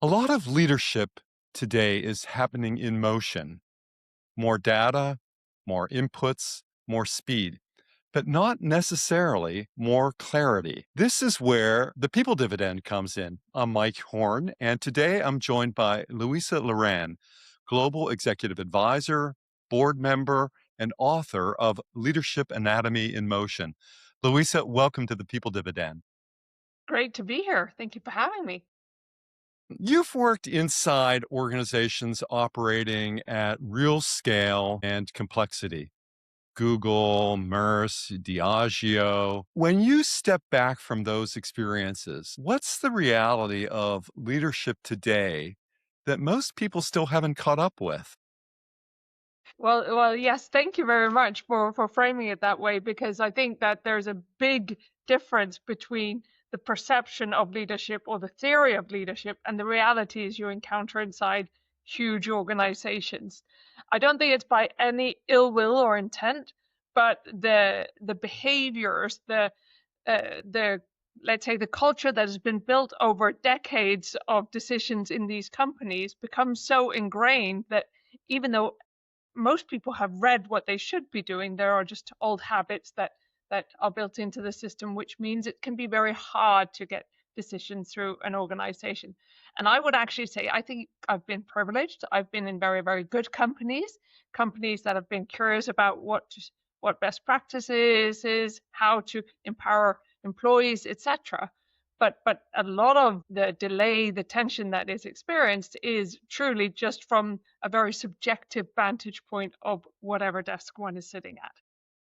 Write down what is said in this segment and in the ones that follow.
A lot of leadership today is happening in motion. More data, more inputs, more speed, but not necessarily more clarity. This is where the people dividend comes in. I'm Mike Horne, and today I'm joined by Louisa Loran, Global Executive Advisor, board member, and author of Leadership Anatomy in Motion. Louisa, welcome to the people dividend. Great to be here. Thank you for having me. You've worked inside organizations operating at real scale and complexity. Google, Merce, Diageo. When you step back from those experiences, what's the reality of leadership today that most people still haven't caught up with? Yes, thank you very much for framing it that way, because I think that there's a big difference between the perception of leadership or the theory of leadership and the realities you encounter inside huge organizations. I don't think it's by any ill will or intent, but the behaviors, the let's say the culture that has been built over decades of decisions in these companies becomes so ingrained that even though most people have read what they should be doing, there are just old habits that are built into the system, which means it can be very hard to get decisions through an organization. And I would actually say I think I've been privileged. I've been in very, very good companies, companies that have been curious about what best practices is, how to empower employees, etc. But a lot of the delay, the tension that is experienced is truly just from a very subjective vantage point of whatever desk one is sitting at.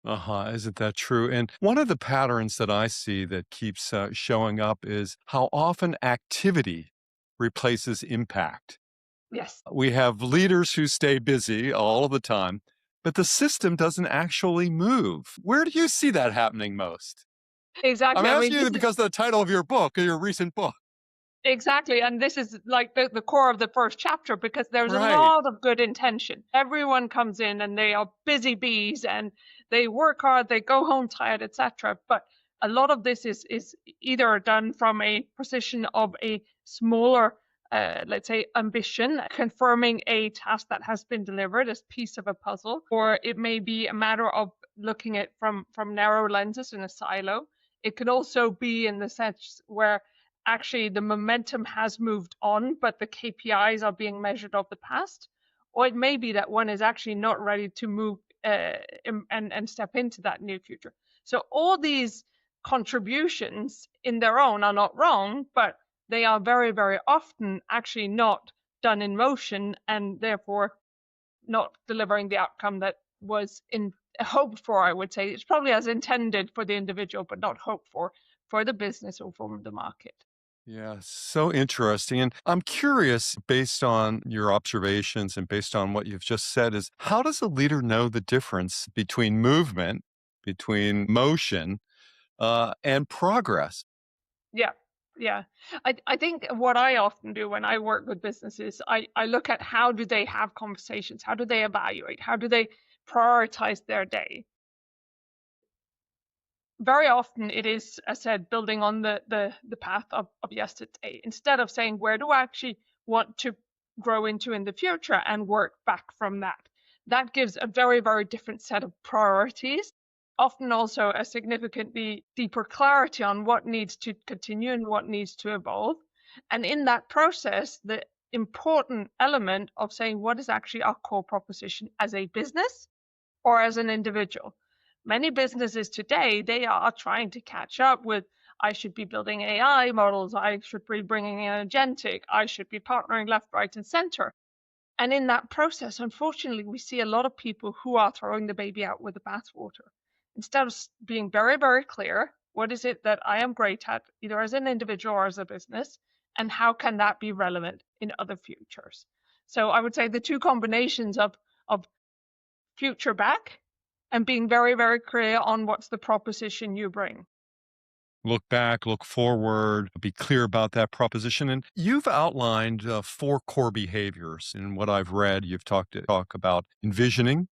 Isn't that true? And one of the patterns that I see that keeps showing up is how often activity replaces impact. Yes, We have leaders who stay busy all of the time, but the system doesn't actually move. Where do you see that happening most? I'm exactly. I mean, asking this you is because of the title of your book, or your recent book. exactly. And this is like the core of the first chapter, because there's a Right. lot of good intention. Everyone comes in and they are busy bees and they work hard, they go home tired, etc. But a lot of this is either done from a position of a smaller, let's say, ambition, confirming a task that has been delivered as piece of a puzzle, or it may be a matter of looking at from narrow lenses in a silo. It could also be in the sense where actually the momentum has moved on, but the KPIs are being measured of the past. Or it may be that one is actually not ready to move and step into that new future. So all these contributions in their own are not wrong, but they are very, very often actually not done in motion and therefore not delivering the outcome that was in hoped for. I would say it's probably as intended for the individual, but not hoped for the business or for the market. Yeah, so interesting. And I'm curious, based on your observations and based on what you've just said, is how does a leader know the difference between movement, between motion, and progress? Yeah, yeah. I think what I often do when I work with businesses, I look at how do they have conversations, how do they evaluate, how do they prioritize their day. Very often it is, as I said, building on the path of yesterday, instead of saying where do I actually want to grow into in the future and work back from that. That gives a very, very different set of priorities, often also a significantly deeper clarity on what needs to continue and what needs to evolve. And in that process, the important element of saying what is actually our core proposition as a business or as an individual. Many businesses today, they are trying to catch up with, I should be building AI models, I should be bringing in agentic, I should be partnering left, right, and center. And in that process, unfortunately, we see a lot of people who are throwing the baby out with the bathwater. Instead of being very, very clear, what is it that I am great at, either as an individual or as a business, and how can that be relevant in other futures? So I would say the two combinations of future back and being very, very clear on what's the proposition you bring. Look back, look forward, be clear about that proposition. And you've outlined four core behaviors. In what I've read, you've talk about envisioning,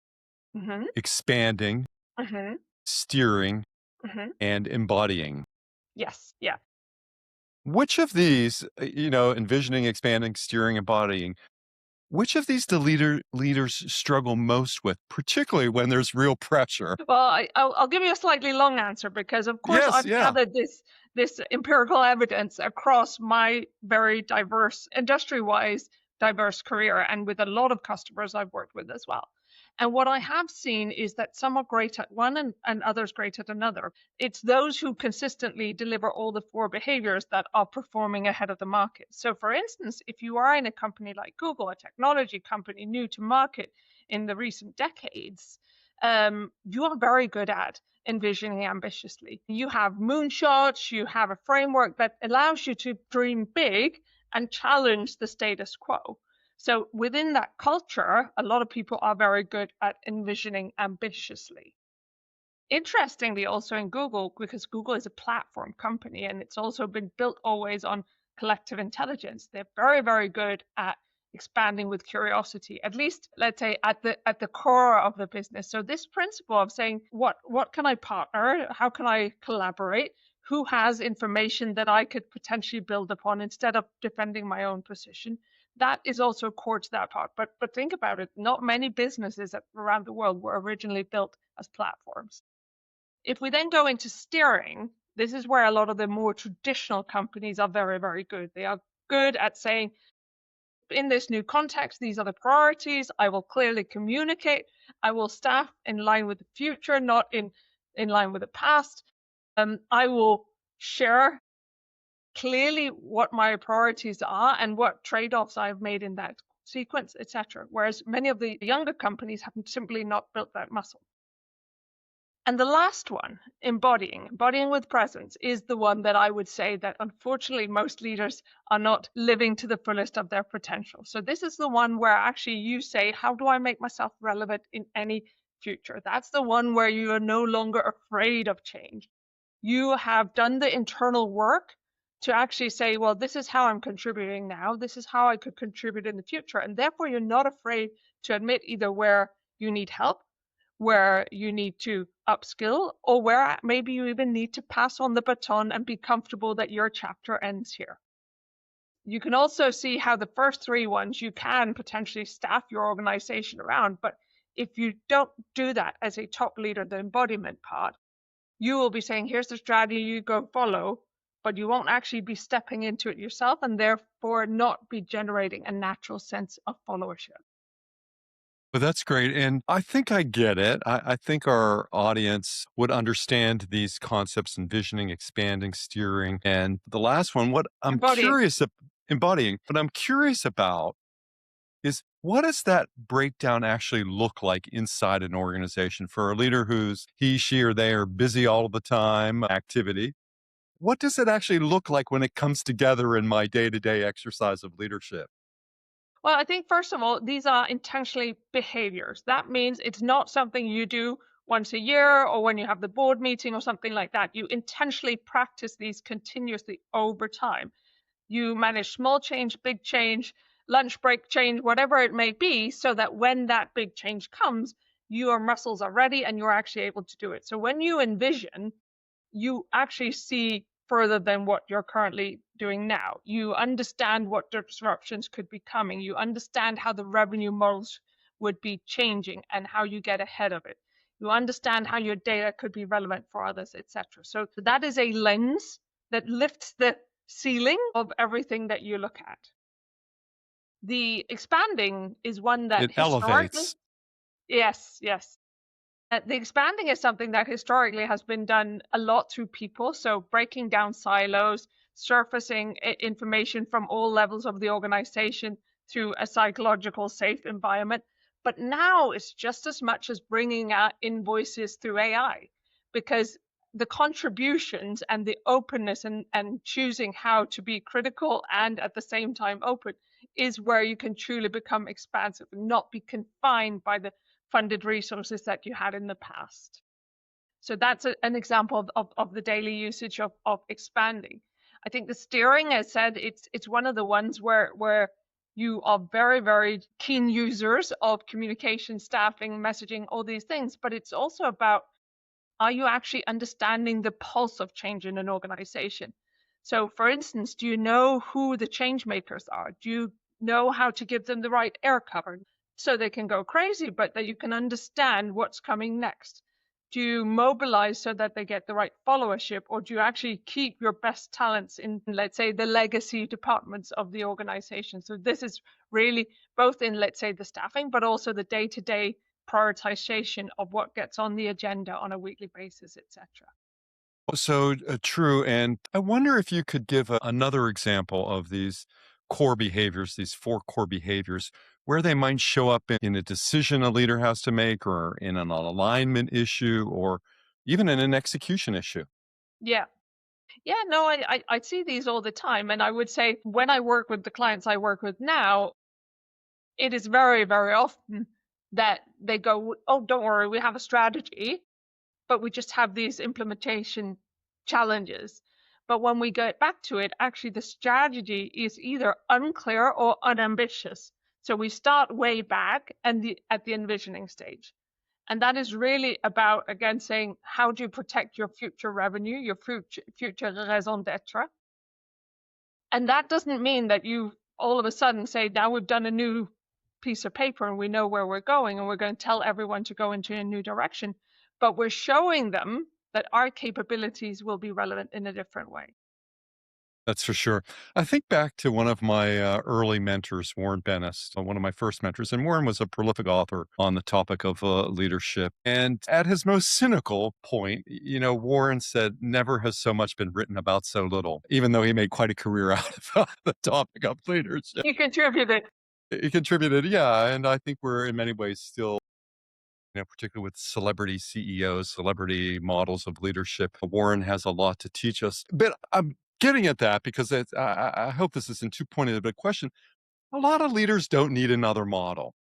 Hmm. expanding, Hmm. steering, Hmm. and embodying. Yes, yeah. Which of these, envisioning, expanding, steering, embodying, which of these do leaders struggle most with, particularly when there's real pressure? Well, I'll give you a slightly long answer because, of course, Yes, I've yeah. gathered this empirical evidence across my very diverse, industry-wise diverse career, and with a lot of customers I've worked with as well. And what I have seen is that some are great at one and others great at another. It's those who consistently deliver all the four behaviors that are performing ahead of the market. So, for instance, if you are in a company like Google, a technology company new to market in the recent decades, you are very good at envisioning ambitiously. You have moonshots, you have a framework that allows you to dream big and challenge the status quo. So within that culture, a lot of people are very good at envisioning ambitiously. Interestingly, also in Google, because Google is a platform company and it's also been built always on collective intelligence, they're very, very good at expanding with curiosity, at least let's say at the core of the business. So this principle of saying what can I partner, how can I collaborate, who has information that I could potentially build upon instead of defending my own position, that is also core to that part. But think about it, not many businesses around the world were originally built as platforms. If we then go into steering, this is where a lot of the more traditional companies are very, very good. They are good at saying, in this new context, these are the priorities. I will clearly communicate. I will staff in line with the future, not in line with the past. I will share clearly what my priorities are and what trade-offs I've made in that sequence, etc. Whereas many of the younger companies have simply not built that muscle. And the last one, embodying with presence, is the one that I would say that unfortunately most leaders are not living to the fullest of their potential. So this is the one where actually you say, how do I make myself relevant in any future? That's the one where you are no longer afraid of change. You have done the internal work to actually say, well, this is how I'm contributing now. This is how I could contribute in the future. And therefore, you're not afraid to admit either where you need help, where you need to upskill, or where maybe you even need to pass on the baton and be comfortable that your chapter ends here. You can also see how the first three ones you can potentially staff your organization around, but if you don't do that as a top leader, the embodiment part, you will be saying, here's the strategy, you go follow, but you won't actually be stepping into it yourself and therefore not be generating a natural sense of followership. Well, that's great. And I think I get it. I think our audience would understand these concepts: envisioning, expanding, steering. And the last one, what I'm Embodying. curious of embodying, what I'm curious about is what does that breakdown actually look like inside an organization for a leader who's he, she, or they are busy all the time activity? What does it actually look like when it comes together in my day to day exercise of leadership? Well, I think first of all, these are intentionally behaviors. That means it's not something you do once a year or when you have the board meeting or something like that. You intentionally practice these continuously over time. You manage small change, big change, lunch break change, whatever it may be, so that when that big change comes, your muscles are ready and you're actually able to do it. So when you envision, you actually see further than what you're currently doing now. You understand what disruptions could be coming. You understand how the revenue models would be changing and how you get ahead of it. You understand how your data could be relevant for others, etc. So that is a lens that lifts the ceiling of everything that you look at. The expanding is one that It historically, elevates. yes, yes. The expanding is something that historically has been done a lot through people. So breaking down silos, surfacing information from all levels of the organization through a psychological safe environment. But now it's just as much as bringing out invoices through AI, because the contributions and the openness and choosing how to be critical and at the same time open is where you can truly become expansive and not be confined by the funded resources that you had in the past. So that's an example of the daily usage of expanding. I think the steering, as said, it's one of the ones where you are very, very keen users of communication, staffing, messaging, all these things, but it's also about, are you actually understanding the pulse of change in an organization? So, for instance, do you know who the change makers are? Do you know how to give them the right air cover so they can go crazy, but that you can understand what's coming next? Do you mobilize so that they get the right followership, or do you actually keep your best talents in, let's say, the legacy departments of the organization? So this is really both in, let's say, the staffing, but also the day-to-day prioritization of what gets on the agenda on a weekly basis, etc. So true. And I wonder if you could give another example of these core behaviors, these four core behaviors, where they might show up in a decision a leader has to make, or in an alignment issue, or even in an execution issue. Yeah. Yeah, no, I see these all the time. And I would say when I work with the clients I work with now, it is very, very often that they go, oh, don't worry, we have a strategy, but we just have these implementation challenges. But when we get back to it, actually the strategy is either unclear or unambitious. So we start way back and at the envisioning stage. And that is really about, again, saying, how do you protect your future revenue, your future raison d'etre? And that doesn't mean that you all of a sudden say, now we've done a new piece of paper and we know where we're going and we're going to tell everyone to go into a new direction. But we're showing them that our capabilities will be relevant in a different way. That's for sure. I think back to one of my early mentors, Warren Bennis, one of my first mentors. And Warren was a prolific author on the topic of leadership. And at his most cynical point, Warren said, never has so much been written about so little, even though he made quite a career out of the topic of leadership. You contributed. He contributed, yeah. And I think we're in many ways still, particularly with celebrity CEOs, celebrity models of leadership. Warren has a lot to teach us. But I'm getting at that because I hope this isn't too pointed at a question. A lot of leaders don't need another model.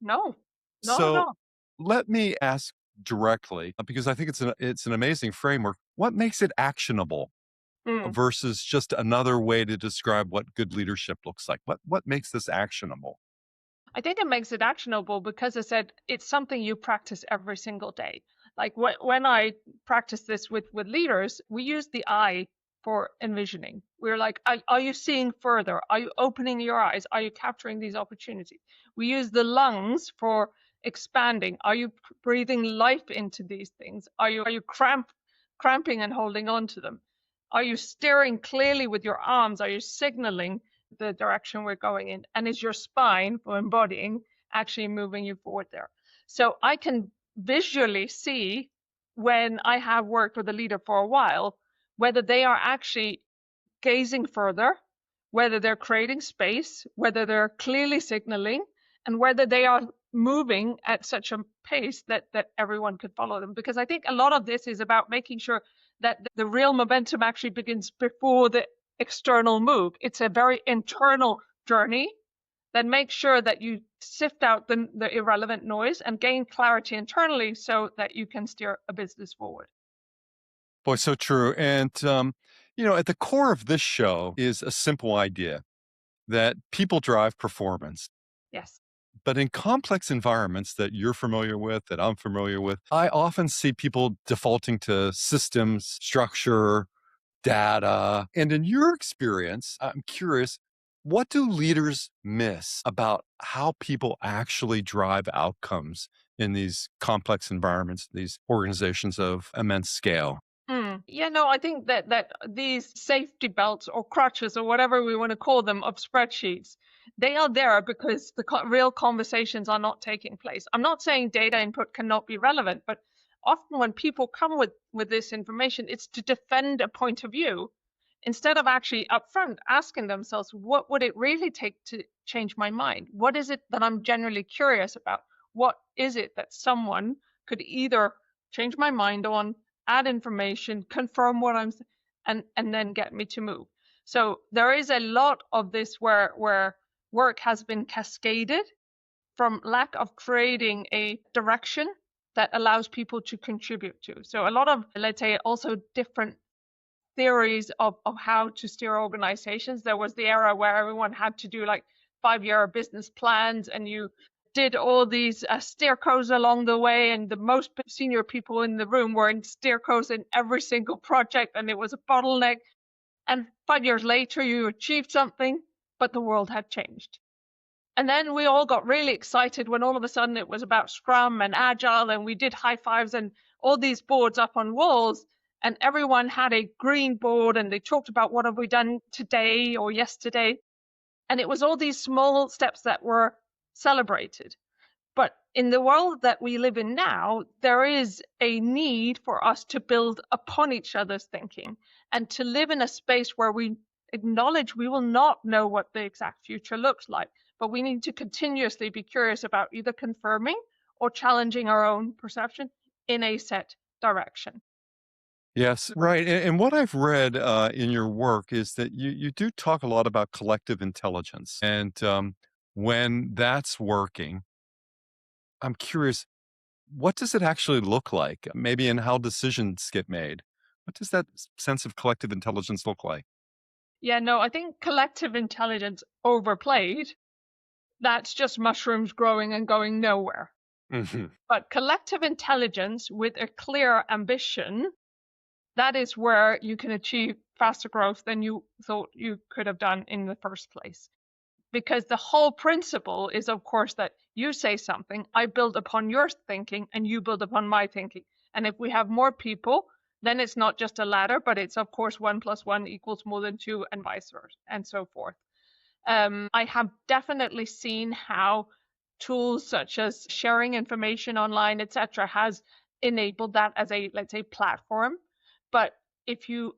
No, not at So all. let me ask directly, because I think it's an amazing framework. What makes it actionable Mm. versus just another way to describe what good leadership looks like? What makes this actionable? I think it makes it actionable because I said it's something you practice every single day. Like when I practice this with leaders, we use the eye for envisioning. We're like, are you seeing further? Are you opening your eyes? Are you capturing these opportunities? We use the lungs for expanding. Are you breathing life into these things? Are you cramping and holding on to them? Are you steering clearly with your arms? Are you signaling the direction we're going in? And is your spine for embodying actually moving you forward there? So I can visually see when I have worked with a leader for a while, whether they are actually gazing further, whether they're creating space, whether they're clearly signaling, and whether they are moving at such a pace that everyone could follow them. Because I think a lot of this is about making sure that the real momentum actually begins before the external move. It's a very internal journey that makes sure that you sift out the irrelevant noise and gain clarity internally so that you can steer a business forward. Boy, so true. And, at the core of this show is a simple idea that people drive performance. Yes. But in complex environments that you're familiar with, that I'm familiar with, I often see people defaulting to systems, structure, data. And in your experience, I'm curious, what do leaders miss about how people actually drive outcomes in these complex environments, these organizations of immense scale? Yeah, no, I think that these safety belts or crutches or whatever we want to call them of spreadsheets, they are there because the real conversations are not taking place. I'm not saying data input cannot be relevant, but often when people come with this information, it's to defend a point of view instead of actually upfront asking themselves, what would it really take to change my mind? What is it that I'm generally curious about? What is it that someone could either change my mind on, add information, confirm what I'm, and then get me to move. So there is a lot of this where work has been cascaded from lack of creating a direction that allows people to contribute to. So a lot of, let's say, also different theories of how to steer organizations. There was the era where everyone had to do like 5-year business plans and you did all these steercos along the way, and the most senior people in the room were in steercos in every single project, and it was a bottleneck. And 5 years later, you achieved something, but the world had changed. And then we all got really excited when all of a sudden it was about Scrum and Agile, and we did high fives and all these boards up on walls, and everyone had a green board and they talked about what have we done today or yesterday. And it was all these small steps that were celebrated. But in the world that we live in now, there is a need for us to build upon each other's thinking and to live in a space where we acknowledge we will not know what the exact future looks like, but we need to continuously be curious about either confirming or challenging our own perception in a set direction. Yes, right. And what I've read in your work is that you do talk a lot about collective intelligence. And when that's working, I'm curious, what does it actually look like? Maybe in how decisions get made. What does that sense of collective intelligence look like? Yeah, no, I think collective intelligence overplayed, that's just mushrooms growing and going nowhere. Hmm. But collective intelligence with a clear ambition, that is where you can achieve faster growth than you thought you could have done in the first place. Because the whole principle is, of course, that you say something, I build upon your thinking, and you build upon my thinking. And if we have more people, then it's not just a ladder, but it's, of course, 1 + 1 = more than 2, and vice versa, and so forth. I have definitely seen how tools such as sharing information online, etc., has enabled that as a, let's say, platform. But if you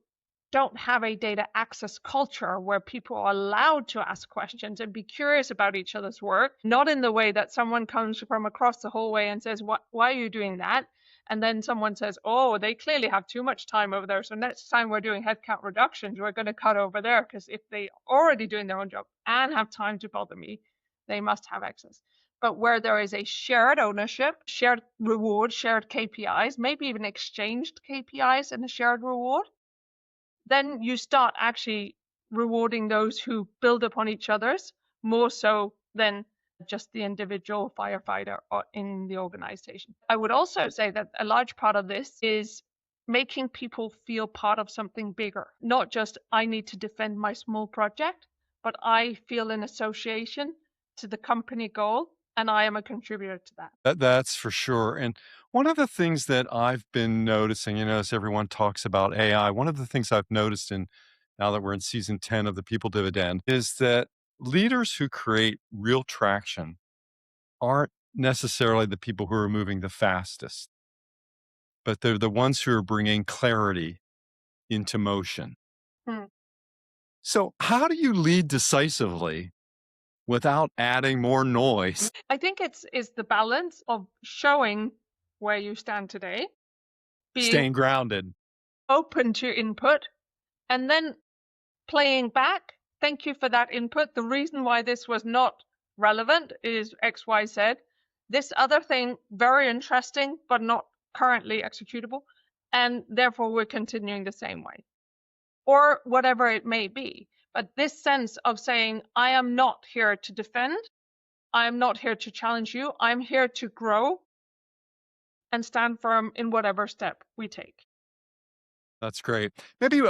don't have a data access culture where people are allowed to ask questions and be curious about each other's work, not in the way that someone comes from across the hallway and says, why are you doing that? And then someone says, oh, they clearly have too much time over there. So next time we're doing headcount reductions, we're going to cut over there, because if they are already doing their own job and have time to bother me, they must have access. But where there is a shared ownership, shared reward, shared KPIs, maybe even exchanged KPIs and a shared reward, then you start actually rewarding those who build upon each other's more so than just the individual firefighter or in the organization. I would also say that a large part of this is making people feel part of something bigger, not just I need to defend my small project, but I feel an association to the company goal and I am a contributor to that. That's for sure. And one of the things that I've been noticing, as everyone talks about AI, one of the things I've noticed in now that we're in season 10 of the People Dividend is that leaders who create real traction aren't necessarily the people who are moving the fastest, but they're the ones who are bringing clarity into motion. Hmm. So, how do you lead decisively without adding more noise? I think it's the balance of showing where you stand today, being Staying grounded. open to input, and then playing back. Thank you for that input. The reason why this was not relevant is XYZ. This other thing, very interesting, but not currently executable. And therefore, we're continuing the same way, or whatever it may be. But this sense of saying, I am not here to defend, I am not here to challenge you, I'm here to grow and stand firm in whatever step we take. That's great. Maybe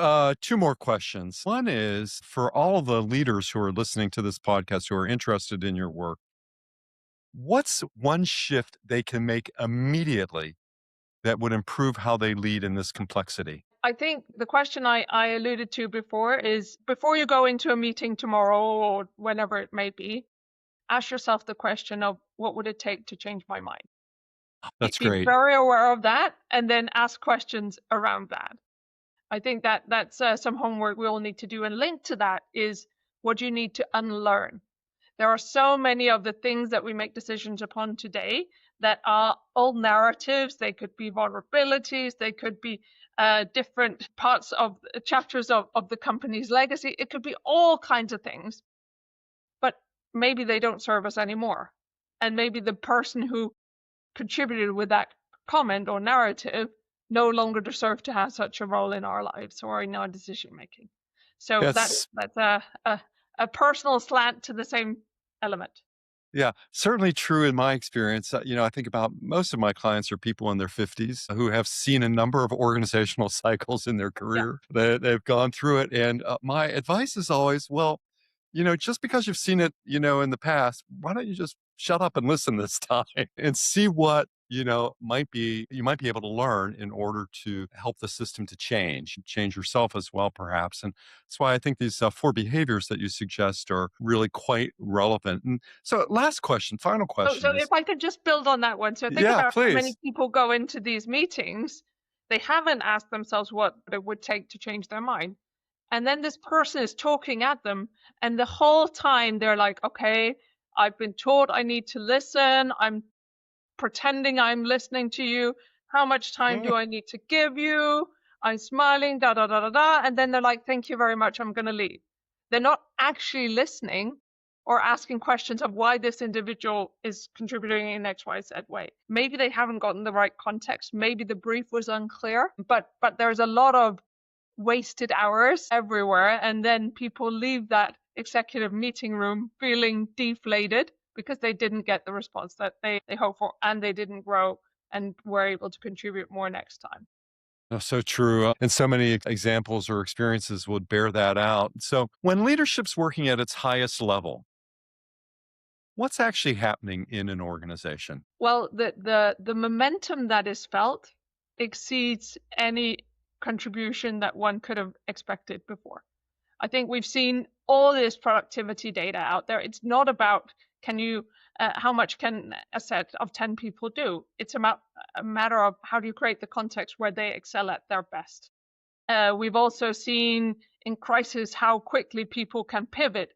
two more questions. One is for all the leaders who are listening to this podcast who are interested in your work, what's one shift they can make immediately that would improve how they lead in this complexity? I think the question I alluded to before is, before you go into a meeting tomorrow or whenever it may be, ask yourself the question of what would it take to change my mind? That's Be great. very aware of that and then ask questions around that. I think that that's some homework we all need to do. And linked to that is what you need to unlearn. There are so many of the things that we make decisions upon today that are old narratives. They could be vulnerabilities. They could be different parts of chapters of the company's legacy. It could be all kinds of things, but maybe they don't serve us anymore. And maybe the person who contributed with that comment or narrative no longer deserve to have such a role in our lives or in our decision making. So That's that's a personal slant to the same element. Yeah, certainly true in my experience. I think about most of my clients are people in their 50s who have seen a number of organizational cycles in their Yeah. career. They've gone through it. And my advice is always, well, just because you've seen it, in the past, why don't you just shut up and listen this time and see what, you might be able to learn in order to help the system to change yourself as well, perhaps. And that's why I think these 4 behaviors that you suggest are really quite relevant. And so, last question, final So question if is, I could just build on that one. So think yeah, about how many please. people go into these meetings, they haven't asked themselves what it would take to change their mind. And then this person is talking at them, and the whole time they're like, okay, I've been told I need to listen. I'm pretending I'm listening to you. How much time Mm, do I need to give you? I'm smiling, da da da da da. And then they're like, thank you very much. I'm going to leave. They're not actually listening or asking questions of why this individual is contributing in XYZ way. Maybe they haven't gotten the right context. Maybe the brief was unclear, but there's a lot of wasted hours everywhere. And then people leave that executive meeting room feeling deflated because they didn't get the response that they hoped for, and they didn't grow and were able to contribute more next time. no, so true. And so many examples or experiences would bear that out. So, when leadership's working at its highest level, what's actually happening in an organization? Well, the momentum that is felt exceeds any contribution that one could have expected before. I think we've seen all this productivity data out there. It's not about can you how much can a set of 10 people do. It's about a matter of how do you create the context where they excel at their best. We've also seen in crisis how quickly people can pivot.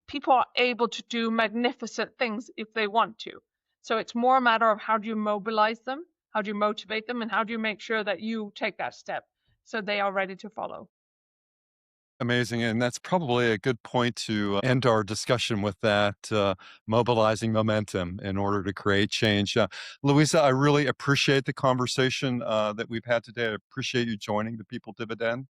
People are able to do magnificent things if they want to. So it's more a matter of how do you mobilize them, how do you motivate them, and how do you make sure that you take that step so they are ready to follow. Amazing. And that's probably a good point to end our discussion with that mobilizing momentum in order to create change. Louisa, I really appreciate the conversation that we've had today. I appreciate you joining the People Dividend.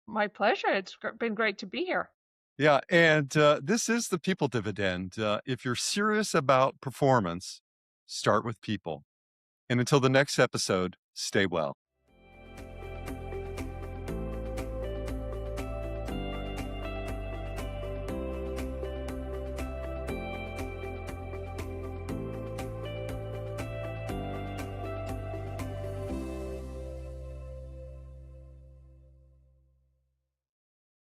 My pleasure. It's been great to be here. Yeah. And this is the People Dividend. If you're serious about performance, start with people. And until the next episode, stay well.